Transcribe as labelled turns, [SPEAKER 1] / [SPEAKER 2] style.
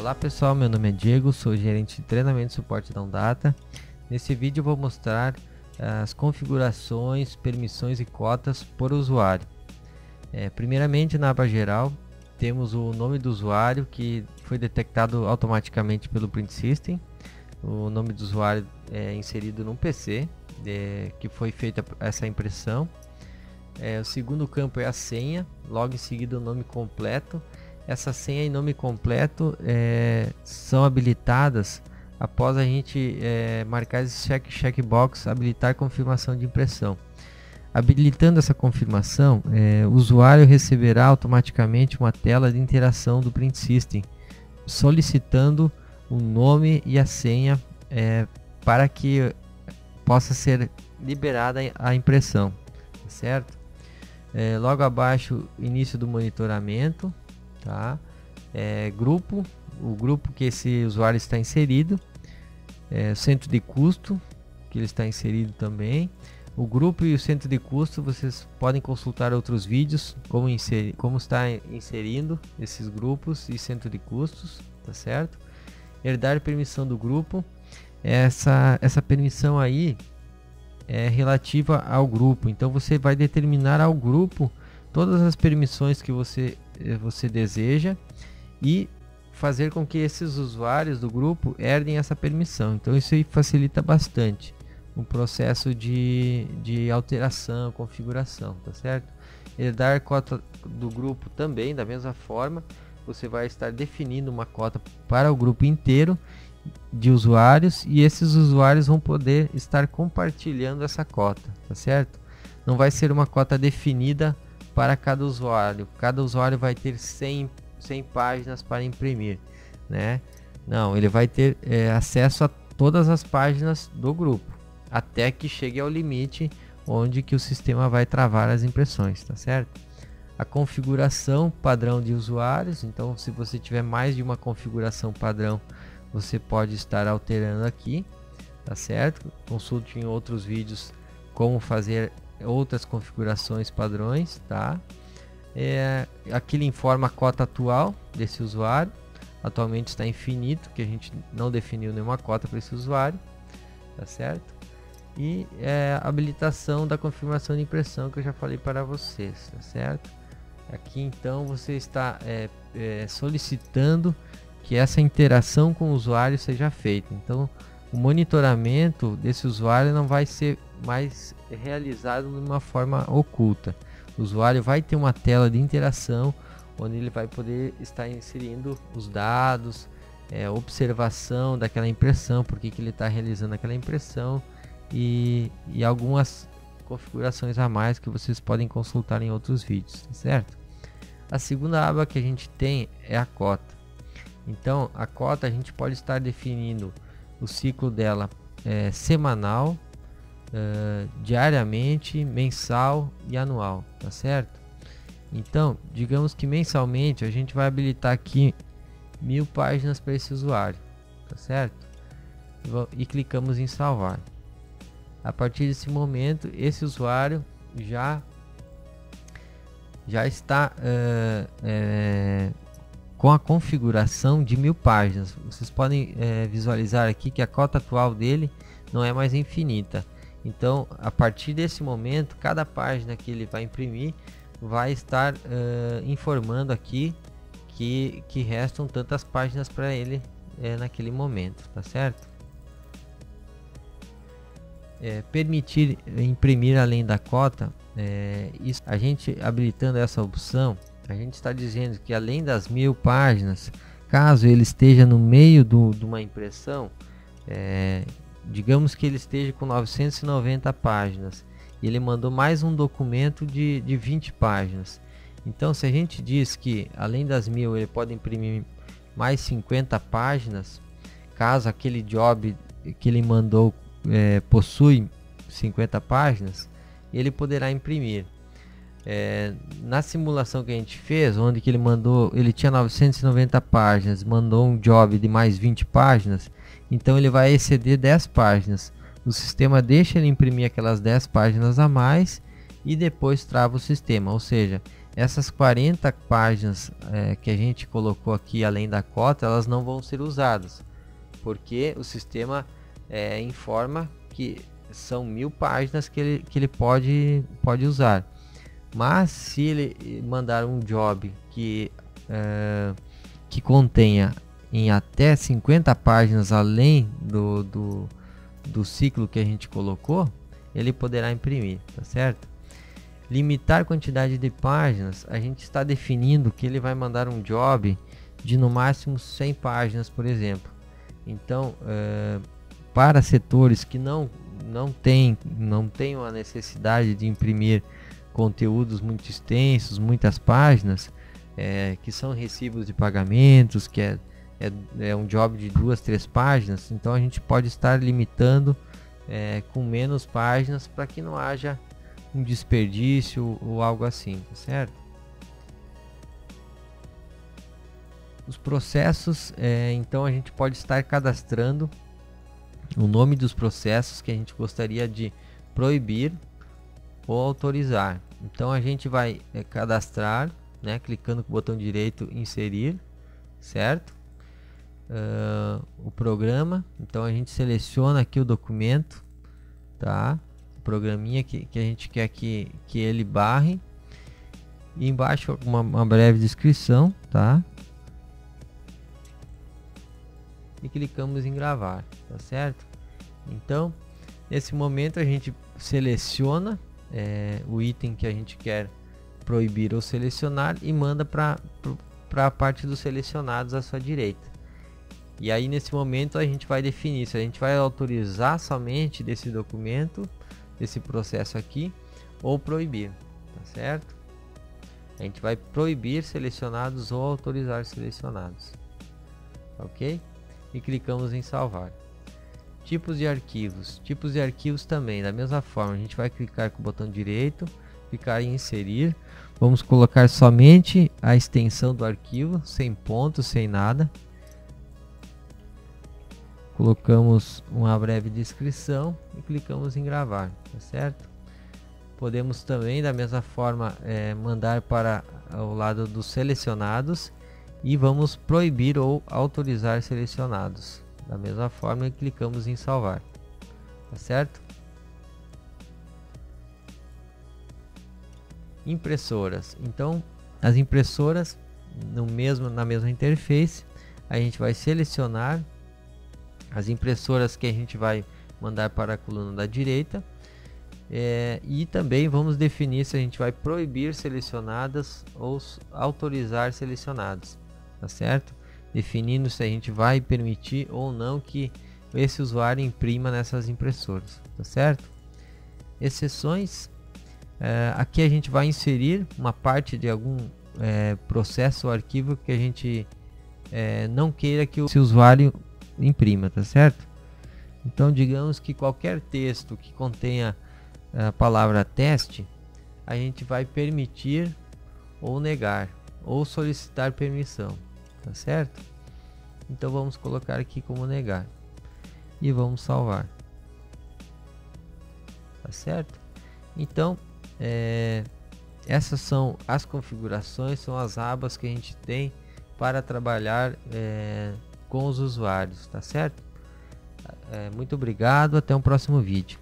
[SPEAKER 1] Olá pessoal, meu nome é Diego, sou gerente de treinamento e suporte da Ondata. Nesse vídeo eu vou mostrar as configurações, permissões e cotas por usuário. Primeiramente, na aba geral, temos o nome do usuário que foi detectado automaticamente pelo Print System. O nome do usuário é inserido no PC que foi feita essa impressão. O segundo campo é a senha, logo em seguida o nome completo. Essa senha e nome completo são habilitadas após a gente marcar esse checkbox, habilitar confirmação de impressão. Habilitando essa confirmação, o usuário receberá automaticamente uma tela de interação do Print System, solicitando o nome e a senha para que possa ser liberada a impressão, certo? Logo abaixo, início do monitoramento. Tá? Grupo, o grupo que esse usuário está inserido, centro de custo que ele está inserido também. O grupo e o centro de custo, vocês podem consultar outros vídeos como está inserindo esses grupos e centro de custos, tá certo? Herdar permissão do grupo, essa permissão aí é relativa ao grupo, então você vai determinar ao grupo todas as permissões que você deseja e fazer com que esses usuários do grupo herdem essa permissão. Então isso aí facilita bastante o processo de alteração, configuração, tá certo? Herdar cota do grupo também, da mesma forma, você vai estar definindo uma cota para o grupo inteiro de usuários e esses usuários vão poder estar compartilhando essa cota, tá certo? Não vai ser uma cota definida para cada usuário vai ter 100 páginas para imprimir, né? Não, ele vai ter acesso a todas as páginas do grupo, até que chegue ao limite onde que o sistema vai travar as impressões, tá certo? A configuração padrão de usuários, então se você tiver mais de uma configuração padrão, você pode estar alterando aqui, tá certo? Consulte em outros vídeos como fazer outras configurações padrões, tá? Aqui ele informa a cota atual desse usuário, atualmente está infinito, que a gente não definiu nenhuma cota para esse usuário, tá certo? E a habilitação da confirmação de impressão que eu já falei para vocês, tá certo? Aqui então você está solicitando que essa interação com o usuário seja feita, então o monitoramento desse usuário não vai ser mais realizado de uma forma oculta. O usuário vai ter uma tela de interação onde ele vai poder estar inserindo os dados, observação daquela impressão, porque que ele está realizando aquela impressão e algumas configurações a mais que vocês podem consultar em outros vídeos, tá certo? A segunda aba que a gente tem é a cota. Então a cota a gente pode estar definindo o ciclo dela semanal, diariamente, mensal e anual, tá certo? Então digamos que mensalmente a gente vai habilitar aqui 1000 páginas para esse usuário, tá certo? E clicamos em salvar. A partir desse momento esse usuário já está com a configuração de 1000 páginas. Vocês podem visualizar aqui que a cota atual dele não é mais infinita. Então a partir desse momento cada página que ele vai imprimir vai estar informando aqui que restam tantas páginas para ele naquele momento, tá certo? Permitir imprimir além da cota, isso, a gente habilitando essa opção, a gente está dizendo que além das 1000 páginas, caso ele esteja no meio de uma impressão, digamos que ele esteja com 990 páginas e ele mandou mais um documento de 20 páginas. Então se a gente diz que além das 1000 ele pode imprimir mais 50 páginas, caso aquele job que ele mandou possui 50 páginas, ele poderá imprimir. Na simulação que a gente fez, onde que ele tinha 990 páginas, mandou um job de mais 20 páginas, então ele vai exceder 10 páginas. O sistema deixa ele imprimir aquelas 10 páginas a mais e depois trava o sistema, ou seja, essas 40 páginas que a gente colocou aqui além da cota, elas não vão ser usadas, porque o sistema informa que são 1000 páginas que ele pode usar. Mas se ele mandar um job que contenha em até 50 páginas além do ciclo que a gente colocou, ele poderá imprimir, tá certo? Limitar a quantidade de páginas, a gente está definindo que ele vai mandar um job de no máximo 100 páginas, por exemplo. Então, para setores que não tenham a necessidade de imprimir conteúdos muito extensos, muitas páginas, que são recibos de pagamentos, que é um job de 2, 3 páginas, então a gente pode estar limitando com menos páginas para que não haja um desperdício ou algo assim, tá certo? Os processos, então a gente pode estar cadastrando o nome dos processos que a gente gostaria de proibir ou autorizar. Então a gente vai cadastrar, né, clicando com o botão direito inserir, certo? O programa, então a gente seleciona aqui o documento, tá? O programinha que a gente quer que ele barre, e embaixo uma breve descrição, tá? E clicamos em gravar, tá certo? Então nesse momento a gente seleciona o item que a gente quer proibir ou selecionar e manda para a parte dos selecionados à sua direita. E aí nesse momento a gente vai definir se a gente vai autorizar somente desse documento, desse processo aqui, ou proibir, tá certo? A gente vai proibir selecionados ou autorizar selecionados, ok? E clicamos em salvar. Tipos de arquivos. Tipos de arquivos também, da mesma forma, a gente vai clicar com o botão direito, clicar em inserir, vamos colocar somente a extensão do arquivo, sem pontos, sem nada. Colocamos uma breve descrição e clicamos em gravar, tá certo? Podemos também, da mesma forma, mandar para o lado dos selecionados e vamos proibir ou autorizar selecionados. Da mesma forma, clicamos em salvar, tá certo? Impressoras. Então, as impressoras na mesma interface, a gente vai selecionar as impressoras que a gente vai mandar para a coluna da direita, e também vamos definir se a gente vai proibir selecionadas ou autorizar selecionados, tá certo? Definindo se a gente vai permitir ou não que esse usuário imprima nessas impressoras, tá certo? Exceções, aqui a gente vai inserir uma parte de algum processo ou arquivo que a gente não queira que o usuário imprima, tá certo? Então digamos que qualquer texto que contenha a palavra teste, a gente vai permitir ou negar ou solicitar permissão, tá certo? Então vamos colocar aqui como negar e vamos salvar, tá certo? Então essas são as configurações, são as abas que a gente tem para trabalhar com os usuários, tá certo? Muito obrigado, até um próximo vídeo.